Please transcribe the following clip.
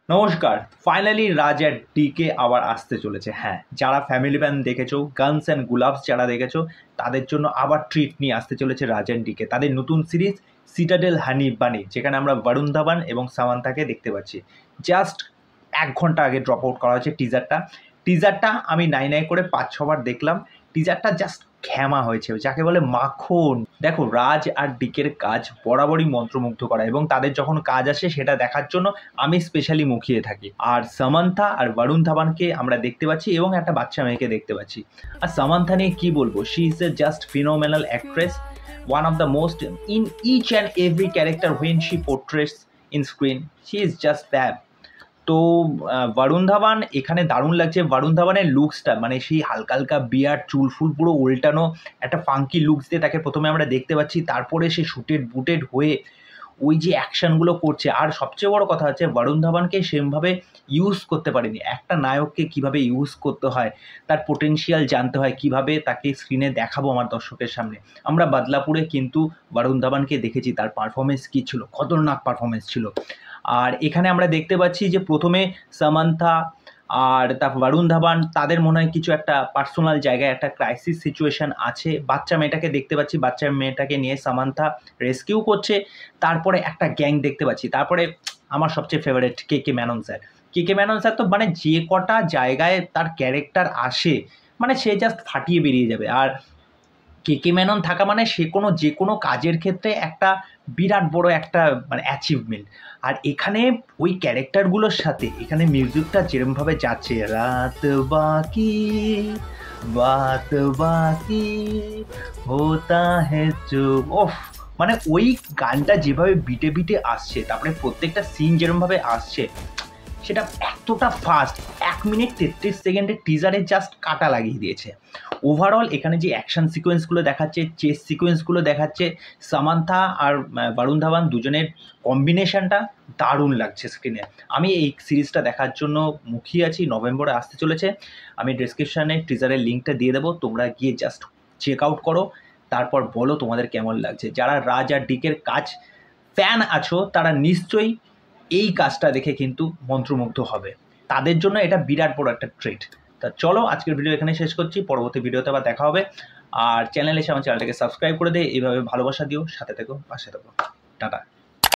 নমস্কার। ফাইনালি রাজ আর ডিকে আবার আসতে চলেছে। হ্যাঁ, যারা ফ্যামিলি ম্যান দেখেছো, গানস অ্যান্ড গুলাবস যারা দেখেছো, তাদের জন্য আবার ট্রিট নিয়ে আসতে চলেছে রাজ অ্যান্ড ডিকে। তাদের নতুন সিরিজ সিটাডেল হানি বানি, যেখানে আমরা বরুণ ধাবান এবং সামান্থাকে দেখতে পাচ্ছি। জাস্ট ১ ঘন্টা আগে ড্রপ আউট করা হয়েছে টিজারটা আমি নাই করে ৫-৬ বার দেখলাম। টিজারটা জাস্ট ঘ্যামা হয়েছে, যাকে বলে মাখন। দেখো, রাজ আর ডিকের কাজ বরাবরই মন্ত্রমুগ্ধ করা, এবং তাদের যখন কাজ আসে সেটা দেখার জন্য আমি স্পেশালি মুখিয়ে থাকি। আর সামান্থা আর বরুণ ধাবানকে আমরা দেখতে পাচ্ছি এবং একটা বাচ্চা মেয়েকে দেখতে পাচ্ছি। আর সামান্থা নিয়ে কী বলবো, she is a just phenomenal actress, one of the most in each and every character when she portrays in screen, she is just fab. তো বরুণ ধাবান এখানে দারুণ লাগছে। বরুণ ধাবানের লুকসটা, মানে সেই হালকা হালকা বিয়ার, চুল ফুল পুরো উল্টানো একটা ফাঙ্কি লুকস দিয়ে তাকে প্রথমে আমরা দেখতে পাচ্ছি। তারপরে সে শুটেড বুটেড হয়ে ওই যে অ্যাকশানগুলো করছে। আর সবচেয়ে বড় কথা হচ্ছে, বরুণ ধাবানকে সেমভাবে ইউজ করতে পারেনি। একটা নায়ককে কিভাবে ইউজ করতে হয়, তার পোটেনশিয়াল জানতে হয়, কিভাবে তাকে স্ক্রিনে দেখাবো আমার দর্শকের সামনে। আমরা বদলাপুরে কিন্তু বরুণ ধাবানকে দেখেছি, তার পারফরমেন্স কী ছিল, খতরনাক পারফরমেন্স ছিল। আর এখানে আমরা দেখতে পাচ্ছি যে প্রথমে সামান্থা আর তারপর বরুণ ধাবান, তাদের মনে হয় কিছু একটা পার্সোনাল জায়গায় একটা ক্রাইসিস সিচুয়েশান আছে। বাচ্চা মেয়েটাকে দেখতে পাচ্ছি, বাচ্চা মেয়েটাকে নিয়ে সামান্থা রেস্কিউ করছে। তারপরে একটা গ্যাং দেখতে পাচ্ছি। তারপরে আমার সবচেয়ে ফেভারিট কে মেনন স্যার। কে মেনন স্যার তো মানে যে কটা জায়গায় তার ক্যারেক্টার আসে, মানে সে জাস্ট ফাটিয়ে বেরিয়ে যাবে। আর কে মেনন থাকা মানে সে যে কোনো কাজের ক্ষেত্রে একটা বিরাট বড় একটা মানে অ্যাচিভমেন্ট। আর এখানে ওই ক্যারেক্টারগুলোর সাথে এখানে মিউজিকটা যেরমভাবে যাচ্ছে, রাত বাকি হোতা হে চুপ, ওফ, মানে ওই গানটা যেভাবে বিটে বিটে আসছে, তারপরে প্রত্যেকটা সিন যেরমভাবে আসছে, সেটা এতটা ফাস্ট। ১ মিনিট ৩৩ সেকেন্ডের টিজারে জাস্ট কাটা লাগিয়ে দিয়েছে। ওভারঅল এখানে যে অ্যাকশন সিকোয়েন্সগুলো দেখাচ্ছে, চেস সিকোয়েন্সগুলো দেখাচ্ছে, সামান্থা আর বরুণ ধাবান দুজনের কম্বিনেশনটা দারুণ লাগছে স্ক্রিনে। আমি এই সিরিজটা দেখার জন্য মুখিয়ে আছি। নভেম্বরে আসতে চলেছে। আমি ডেসক্রিপশানে টিজারের লিঙ্কটা দিয়ে দেবো, তোমরা গিয়ে জাস্ট চেক আউট করো, তারপর বলো তোমাদের কেমন লাগছে। যারা রাজ আর ডিকের কাজ ফ্যান আছো, তারা নিশ্চয়ই এই কাজটা দেখে কিন্তু মন্ত্রমুগ্ধ হবে। তাদের জন্য এটা বিরাট বড় একটা ট্রিট। তা চলো, আজকের ভিডিও এখানে শেষ করছি। পরবর্তী ভিডিওতে আবার দেখা হবে। আর চ্যানেলে এসে আমার চ্যানেলটাকে সাবস্ক্রাইব করে দে। এইভাবে ভালোবাসা দিও, সাথে থেকো, পাশে থেকো। টাটা।